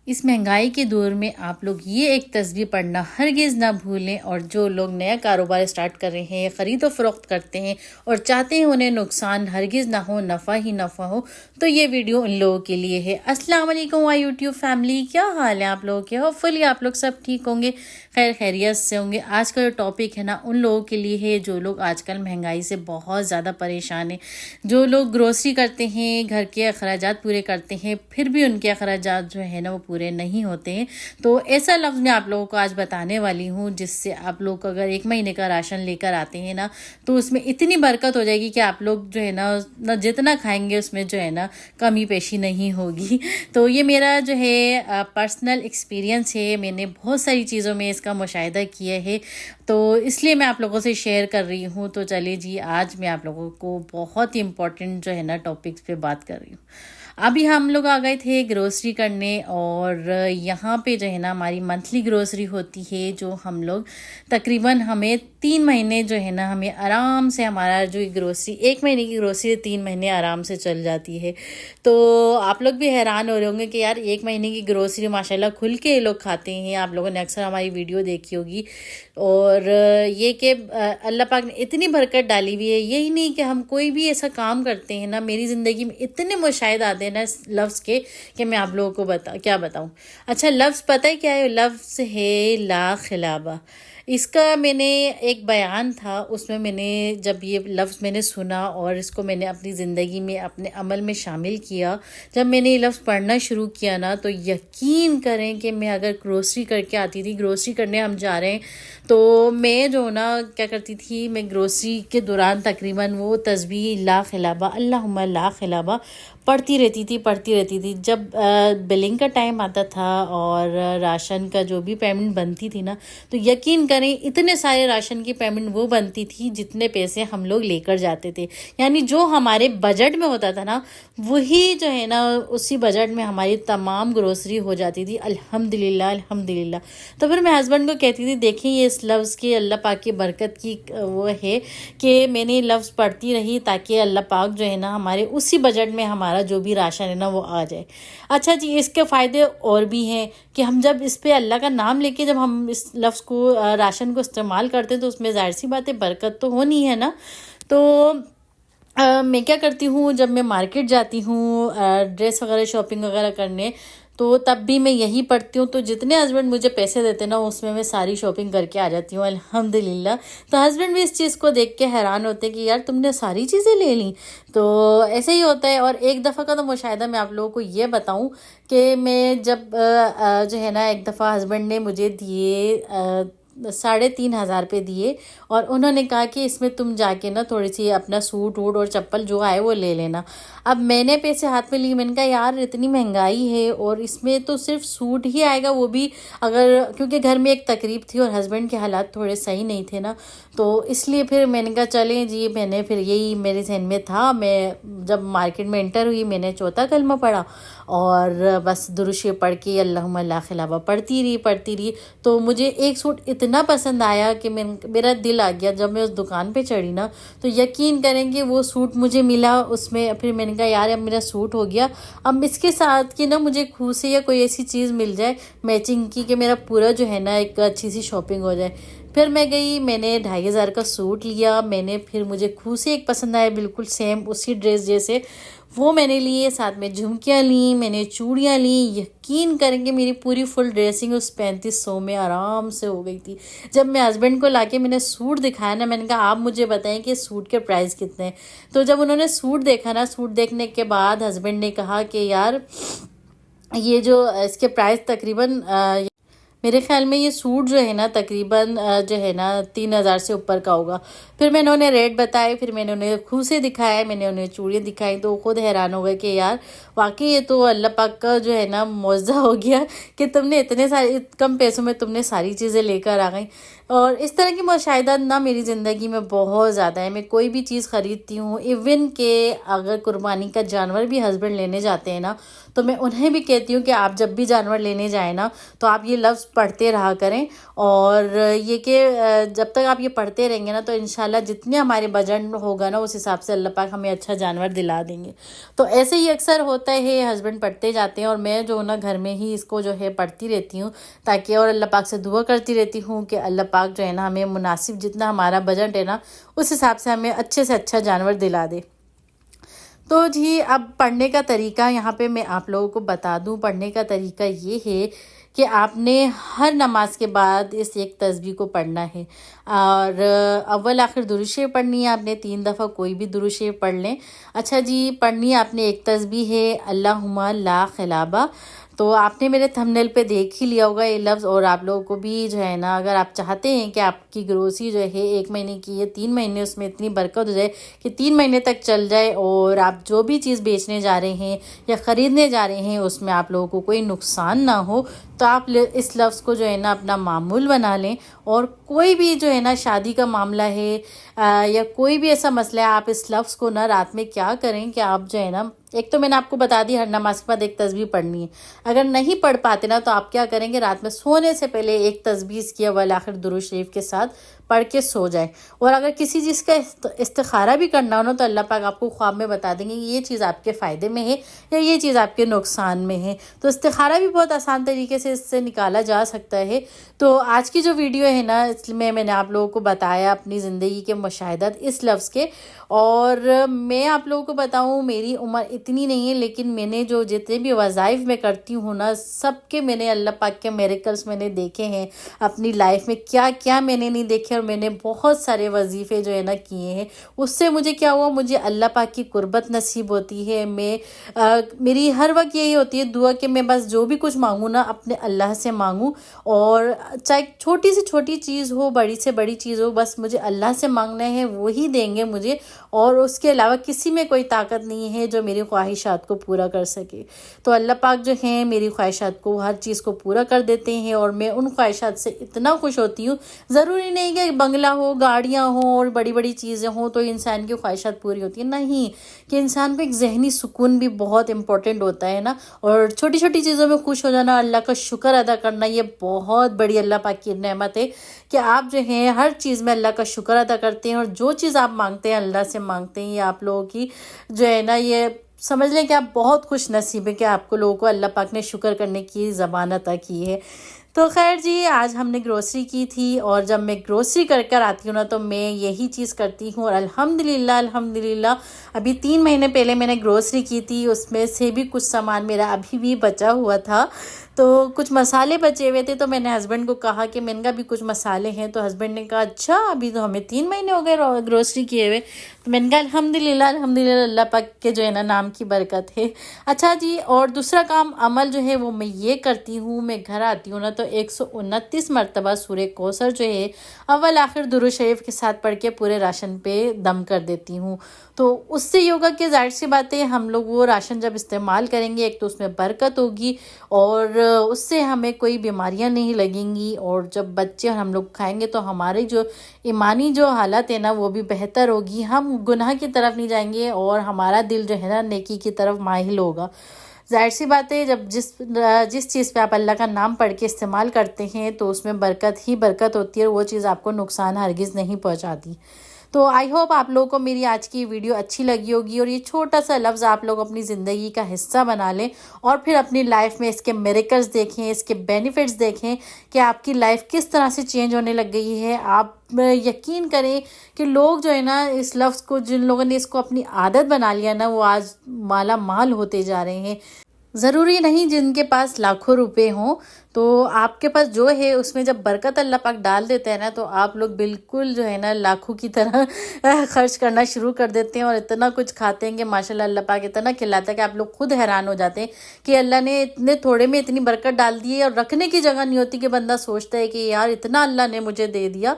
اس مہنگائی کے دور میں آپ لوگ یہ ایک تصویر پڑھنا ہرگز نہ بھولیں، اور جو لوگ نیا کاروبار اسٹارٹ کر رہے ہیں، خرید و فروخت کرتے ہیں اور چاہتے ہیں انہیں نقصان ہرگز نہ ہو، نفع ہی نفع ہو، تو یہ ویڈیو ان لوگوں کے لیے ہے۔ السلام علیکم مائی یوٹیوب فیملی، کیا حال ہے آپ لوگوں کے؟ ہوپ فلی آپ لوگ سب ٹھیک ہوں گے، خیر خیریت سے ہوں گے۔ آج کا جو ٹاپک ہے نا ان لوگوں کے لیے ہے جو لوگ آج کل مہنگائی سے بہت زیادہ پریشان ہیں، جو لوگ گروسری کرتے ہیں، گھر کے اخراجات پورے کرتے ہیں، پھر بھی ان کے اخراجات جو ہے نا وہ پورے نہیں ہوتے ہیں۔ تو ایسا لفظ میں آپ لوگوں کو آج بتانے والی ہوں جس سے آپ لوگ اگر 1 مہینے کا راشن لے کر آتے ہیں نا تو اس میں اتنی برکت ہو جائے گی کہ آپ لوگ جو ہے نا جتنا کھائیں گے اس میں جو ہے نا کمی پیشی نہیں ہوگی۔ تو یہ میرا جو ہے پرسنل ایکسپیرینس ہے، میں نے بہت ساری چیزوں میں اس کا مشاہدہ کیا ہے، تو اس لیے میں آپ لوگوں سے شیئر کر رہی ہوں۔ تو چلیے جی، آج میں آپ لوگوں کو بہت امپورٹنٹ جو ہے نا ٹاپکس پہ بات کر رہی ہوں۔ ابھی ہم لوگ آ گئے تھے گروسری کرنے، اور یہاں پہ جو ہے نا ہماری منتھلی گروسری ہوتی ہے، جو ہم لوگ تقریباً ہمیں 3 مہینے جو ہے نا ہمیں آرام سے ہمارا جو گروسری 1 مہینے کی گروسری 3 مہینے آرام سے چل جاتی ہے۔ تو آپ لوگ بھی حیران ہو رہے ہوں گے کہ یار 1 مہینے کی گروسری ماشاءاللہ کھل کے یہ لوگ کھاتے ہیں۔ آپ لوگوں نے اکثر ہماری ویڈیو دیکھی ہوگی، اور یہ کہ اللہ پاک نے اتنی برکت ڈالی ہوئی ہے۔ یہی نہیں کہ ہم کوئی بھی ایسا کام کرتے ہیں نا، میری زندگی میں اتنے مشاہد آتے ہیں نا اس لفظ کے کہ میں آپ لوگوں کو کیا بتاؤں۔ اچھا، لفظ پتہ ہے کیا ہے؟ لفظ ہے لا خلابہ۔ اس کا میں نے ایک بیان تھا، اس میں نے جب یہ لفظ میں نے سنا اور اس کو میں نے اپنی زندگی میں اپنے عمل میں شامل کیا، جب میں نے یہ لفظ پڑھنا شروع کیا نا تو یقین کریں کہ میں اگر گروسری کر کے آتی تھی، گروسری کرنے ہم جا رہے ہیں تو میں جو نا کیا کرتی تھی، میں گروسری کے دوران تقریباً وہ تسبیح لا خلابہ اللہم لا خلابہ پڑھتی رہتی تھی۔ جب بلنگ کا ٹائم آتا تھا اور راشن کا جو بھی پیمنٹ بنتی تھی نا، تو یقین کریں اتنے سارے راشن کی پیمنٹ وہ بنتی تھی جتنے پیسے ہم لوگ لے کر جاتے تھے، یعنی جو ہمارے بجٹ میں ہوتا تھا نا وہی جو ہے نا اسی بجٹ میں ہماری تمام گروسری ہو جاتی تھی، الحمدللہ الحمدللہ۔ تو پھر میں ہسبینڈ کو کہتی تھی دیکھیں یہ اس لفظ کی اللہ پاک کی برکت کی وہ ہے کہ میں نے لفظ پڑھتی رہی تاکہ اللہ پاک جو ہے نا ہمارے اسی بجٹ میں ہمارا جو بھی راشن ہے نا وہ آ جائے۔ اچھا جی، اس کے فائدے اور بھی ہیں کہ ہم جب اس پہ اللہ کا نام لے کے جب ہم اس لفظ کو راشن کو استعمال کرتے ہیں تو اس میں ظاہر سی بات ہے برکت تو ہونی ہے نا۔ تو میں کیا کرتی ہوں، جب میں مارکیٹ جاتی ہوں ڈریس وغیرہ شاپنگ وغیرہ کرنے، تو تب بھی میں یہی پڑھتی ہوں۔ تو جتنے ہسبینڈ مجھے پیسے دیتے نا اس میں ساری شاپنگ کر کے آ جاتی ہوں الحمدللہ۔ تو ہسبینڈ بھی اس چیز کو دیکھ کے حیران ہوتے کہ یار تم نے ساری چیزیں لے لیں۔ تو ایسے ہی ہوتا ہے۔ اور ایک دفعہ کا تو مشاہدہ میں آپ لوگوں کو یہ بتاؤں کہ میں جب جو ہے نا ایک دفعہ ہسبینڈ نے مجھے دیے 3,500 دیے، اور انہوں نے کہا کہ اس میں تم جا کے نا تھوڑی سی اپنا سوٹ ووٹ اور چپل جو آئے وہ لے لینا۔ اب میں نے پیسے ہاتھ میں لیے، میں نے کہا یار اتنی مہنگائی ہے اور اس میں تو صرف سوٹ ہی آئے گا، وہ بھی اگر کیونکہ گھر میں ایک تقریب تھی اور ہسبینڈ کے حالات تھوڑے صحیح نہیں تھے نا، تو اس لیے پھر میں نے کہا چلیں جی، میں نے پھر یہی میرے ذہن میں تھا۔ میں جب مارکیٹ میں انٹر ہوئی میں نے 4تھا کلمہ پڑھا اور بس درود شریف پڑھ کے اللہم لا خلابہ پڑھتی رہی۔ تو مجھے ایک سوٹ اتنا پسند آیا کہ میرا دل آ گیا۔ جب میں اس دکان پہ چڑھی نا تو یقین کریں کہ وہ سوٹ مجھے ملا اس میں، پھر میں نے کہا یار اب میرا سوٹ ہو گیا، اب اس کے ساتھ کی نا مجھے خوشی یا کوئی ایسی چیز مل جائے میچنگ کی کہ میرا پورا جو ہے نا ایک اچھی سی شاپنگ ہو جائے۔ پھر میں گئی، میں نے 2,500 کا سوٹ لیا، میں نے پھر مجھے خوشی ایک پسند آیا بالکل سیم اسی ڈریس جیسے، وہ میں نے لیے، ساتھ میں جھمکیاں لیں، میں نے چوڑیاں لیں۔ یقین کریں کہ میری پوری فل ڈریسنگ اس 3,500 میں آرام سے ہو گئی تھی۔ جب میں ہسبینڈ کو لا کے میں نے سوٹ دکھایا نا، میں نے کہا آپ مجھے بتائیں کہ سوٹ کے پرائس کتنے ہیں۔ تو جب انہوں نے سوٹ دیکھا نا، سوٹ دیکھنے کے بعد ہسبینڈ نے کہا کہ یار یہ جو اس کے پرائس تقریباً میرے خیال میں یہ سوٹ جو ہے نا تقریباً جو ہے نا 3,000 سے اوپر کا ہوگا۔ پھر میں نے انہیں ریٹ بتائے، پھر میں نے انہیں خوشے دکھائے، میں نے انہیں چوڑیاں دکھائی، تو خود حیران ہو گئے کہ یار واقعی یہ تو اللہ پاک کا جو ہے نا معجزہ ہو گیا کہ تم نے اتنے سارے کم پیسوں میں تم نے ساری چیزیں لے کر آ گئی۔ اور اس طرح کی مشاہدات نا میری زندگی میں بہت زیادہ ہے. میں کوئی بھی چیز خریدتی ہوں، ایون کہ اگر قربانی کا جانور بھی ہسبینڈ لینے جاتے ہیں نا تو میں انہیں بھی کہتی ہوں کہ آپ جب بھی جانور لینے جائیں نا تو آپ یہ لفظ پڑھتے رہا کریں، اور یہ کہ جب تک آپ یہ پڑھتے رہیں گے نا تو انشاءاللہ جتنے ہمارے بجٹ ہوگا نا اس حساب سے اللہ پاک ہمیں اچھا جانور دلا دیں گے. تو ایسے ہی اکثر ہوتا ہے، ہسبینڈ پڑھتے جاتے ہیں اور میں جو نا گھر میں ہی اس کو جو ہے پڑھتی رہتی ہوں، تاکہ اور اللہ پاک سے دعا کرتی رہتی ہوں کہ اللہ پاک جو ہے نا ہمیں مناسب جتنا ہمارا بجٹ ہے نا اس حساب سے ہمیں اچھے سے اچھا جانور دلا دے. تو جی اب پڑھنے کا طریقہ یہاں پہ میں آپ لوگوں کو بتا دوں. پڑھنے کا طریقہ یہ ہے کہ آپ نے ہر نماز کے بعد اس ایک تسبیح کو پڑھنا ہے، اور اول آخر درود شریف پڑھنی ہے. آپ نے 3 دفعہ کوئی بھی درود شریف پڑھ لیں. اچھا جی، پڑھنی ہے آپ نے ایک تسبیح ہے اللہم لا خلابہ. تو آپ نے میرے تھمبنیل پہ دیکھ ہی لیا ہوگا یہ لفظ، اور آپ لوگوں کو بھی جو ہے نا اگر آپ چاہتے ہیں کہ آپ کی گروسری جو ہے 1 مہینے کی یا 3 مہینے اس میں اتنی برکت ہو جائے کہ 3 مہینے تک چل جائے، اور آپ جو بھی چیز بیچنے جا رہے ہیں یا خریدنے جا رہے ہیں اس میں آپ لوگوں کو کوئی نقصان نہ ہو، تو آپ اس لفظ کو جو ہے نا اپنا معمول بنا لیں. اور کوئی بھی جو ہے نا شادی کا معاملہ ہے یا کوئی بھی ایسا مسئلہ ہے، آپ اس لفظ کو نا رات میں کیا کریں کہ آپ جو ہے نا، ایک تو میں نے آپ کو بتا دی ہر نماز کے بعد ایک تسبیح پڑھنی ہے. اگر نہیں پڑھ پاتے نا تو آپ کیا کریں گے، رات میں سونے سے پہلے ایک تسبیح اس کی اول آخر درود شریف کے ساتھ پڑھ کے سو جائیں. اور اگر کسی چیز کا استخارہ بھی کرنا ہو نا تو اللہ پاک آپ کو خواب میں بتا دیں گے یہ چیز آپ کے فائدے میں ہے یا یہ چیز آپ کے نقصان میں ہے. تو استخارہ بھی بہت آسان طریقے سے اس سے نکالا جا سکتا ہے. تو آج کی جو ویڈیو ہے نا اس میں نے آپ لوگوں کو بتایا اپنی زندگی کے مشاہدات اس لفظ کے. اور میں آپ لوگوں کو بتاؤں میری عمر اتنی نہیں ہے، لیکن میں نے جو جتنے بھی وظائف میں کرتی ہوں نا سب کے میں نے اللہ پاک کے میریکلز میں نے دیکھے ہیں اپنی لائف میں. کیا کیا میں نے نہیں دیکھے، اور میں نے بہت سارے وظیفے جو ہے نا کیے ہیں. اس سے مجھے کیا ہوا، مجھے اللہ پاک کی قربت نصیب ہوتی ہے. میری ہر وقت یہی ہوتی ہے دعا کہ میں بس جو بھی کچھ مانگوں نا اپنے اللہ سے مانگوں، اور چاہے چھوٹی سے چھوٹی چیز ہو بڑی سے بڑی چیز ہو، بس مجھے اللہ سے مانگنا ہے، وہی دیں گے مجھے. اور اس کے علاوہ کسی میں کوئی طاقت نہیں ہے جو میری خواہشات کو پورا کر سکے. تو اللہ پاک جو ہیں میری خواہشات کو ہر چیز کو پورا کر دیتے ہیں، اور میں ان خواہشات سے اتنا خوش ہوتی ہوں. ضروری نہیں کہ بنگلہ ہو، گاڑیاں ہوں اور بڑی بڑی چیزیں ہوں تو انسان کی خواہشات پوری ہوتی ہیں، نہیں. کہ انسان کو ایک ذہنی سکون بھی بہت امپورٹنٹ ہوتا ہے نا، اور چھوٹی چھوٹی چیزوں میں خوش ہو جانا، اللہ کا شکر ادا کرنا، یہ بہت بڑی اللہ پاک کی نعمت ہے کہ آپ جو ہیں ہر چیز میں اللہ کا شکر ادا کرتے ہیں، اور جو چیز آپ مانگتے ہیں اللہ سے مانگتے ہیں. یہ آپ لوگوں کی جو ہے نا یہ سمجھ لیں کہ آپ بہت خوش نصیب ہیں کہ آپ کو لوگوں کو اللہ پاک نے شکر کرنے کی زبان عطا کی ہے. تو خیر جی، آج ہم نے گروسری کی تھی، اور جب میں گروسری کر آتی ہوں نا تو میں یہی چیز کرتی ہوں. اور الحمدللہ ابھی 3 مہینے پہلے میں نے گروسری کی تھی، اس میں سے بھی کچھ سامان میرا ابھی بھی بچا ہوا تھا. تو کچھ مسالے بچے ہوئے تھے، تو میں نے ہسبینڈ کو کہا کہ میں نے کہا بھی کچھ مسالے ہیں. تو ہسبینڈ نے کہا اچھا ابھی تو ہمیں 3 مہینے ہو گئے گروسری کیے ہوئے. تو میں نے کہا الحمدللہ اللہ پاک کے جو ہے نا نام کی برکت ہے. اچھا جی، اور دوسرا کام عمل جو ہے وہ میں یہ کرتی ہوں، میں گھر آتی ہوں نا تو 129 مرتبہ سورہ کوثر جو ہے اول آخر درود شریف کے ساتھ پڑھ کے پورے راشن پہ دم کر دیتی ہوں. تو اس سے یہ ہوگا کہ ظاہر سی بات ہے ہم لوگ وہ راشن جب استعمال کریں گے ایک تو اس میں برکت ہوگی، اور اس سے ہمیں کوئی بیماریاں نہیں لگیں گی. اور جب بچے اور ہم لوگ کھائیں گے تو ہماری جو ایمانی جو حالت ہے نا وہ بھی بہتر ہوگی، ہم گناہ کی طرف نہیں جائیں گے، اور ہمارا دل جو ہے نا نیکی کی طرف مائل ہوگا. ظاہر سی بات ہے جب جس چیز پہ آپ اللہ کا نام پڑھ کے استعمال کرتے ہیں تو اس میں برکت ہی برکت ہوتی ہے، اور وہ چیز آپ کو نقصان ہرگز نہیں پہنچاتی. تو آئی ہوپ آپ لوگوں کو میری آج کی ویڈیو اچھی لگی ہوگی، اور یہ چھوٹا سا لفظ آپ لوگ اپنی زندگی کا حصہ بنا لیں، اور پھر اپنی لائف میں اس کے میریکلز دیکھیں، اس کے بینیفٹس دیکھیں کہ آپ کی لائف کس طرح سے چینج ہونے لگ گئی ہے. آپ یقین کریں کہ لوگ جو ہے نا اس لفظ کو، جن لوگوں نے اس کو اپنی عادت بنا لیا نا، وہ آج مالا مال ہوتے جا رہے ہیں. ضروری نہیں جن کے پاس لاکھوں روپے ہوں، تو آپ کے پاس جو ہے اس میں جب برکت اللہ پاک ڈال دیتے ہیں نا تو آپ لوگ بالکل جو ہے نا لاکھوں کی طرح خرچ کرنا شروع کر دیتے ہیں، اور اتنا کچھ کھاتے ہیں کہ ماشاءاللہ اللہ پاک اتنا کھلاتا ہے کہ آپ لوگ خود حیران ہو جاتے ہیں کہ اللہ نے اتنے تھوڑے میں اتنی برکت ڈال دی ہے، اور رکھنے کی جگہ نہیں ہوتی کہ بندہ سوچتا ہے کہ یار اتنا اللہ نے مجھے دے دیا.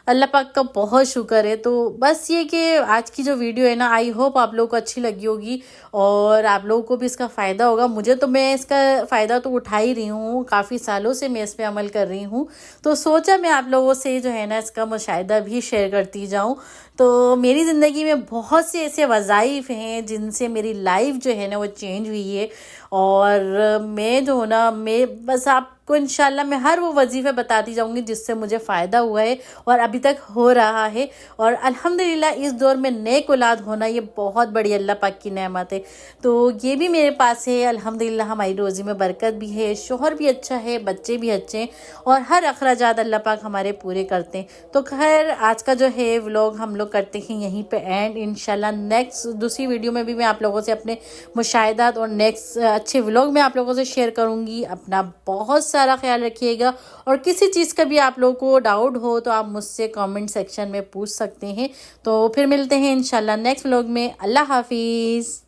اللہ پاک کا بہت شکر ہے۔ تو بس یہ کہ آج کی جو ویڈیو ہے نا، آئی ہوپ آپ لوگوں کو اچھی لگی ہوگی اور آپ لوگوں کو بھی اس کا فائدہ ہوگا۔ مجھے تو میں اس کا فائدہ تو اٹھا ہی رہی ہوں، کافی سالوں سے میں اس پہ عمل کر رہی ہوں، تو سوچا میں آپ لوگوں سے جو ہے نا اس کا مشاہدہ بھی شیئر کرتی جاؤں۔ تو میری زندگی میں بہت سے ایسے وظائف ہیں جن سے میری لائف جو ہے نا وہ چینج ہوئی ہے، اور میں جو ہوں نا، میں بس آپ کو انشاءاللہ میں ہر وہ وظیفے بتاتی جاؤں گی جس سے مجھے فائدہ ہوا ہے اور ابھی تک ہو رہا ہے۔ اور الحمدللہ اس دور میں نیک اولاد ہونا یہ بہت بڑی اللہ پاک کی نعمت ہے، تو یہ بھی میرے پاس ہے الحمدللہ۔ ہماری روزی میں برکت بھی ہے، شوہر بھی اچھا ہے، بچے بھی اچھے ہیں، اور ہر اخراجات اللہ پاک ہمارے پورے کرتے ہیں۔ تو خیر آج کا جو ہے ولاگ ہم لوگ کرتے ہیں یہیں پہ اینڈ، انشاءاللہ نیکسٹ دوسری ویڈیو میں بھی میں آپ لوگوں سے اپنے مشاہدات اور نیکسٹ اچھے ولاگ میں آپ لوگوں سے شیئر کروں گی۔ اپنا بہت سارا خیال رکھیے گا، اور کسی چیز کا بھی آپ لوگوں کو ڈاؤٹ ہو تو آپ مجھ سے کامنٹ سیکشن میں پوچھ سکتے ہیں۔ تو پھر ملتے ہیں انشاءاللہ نیکسٹ ولاگ میں۔ اللہ حافظ۔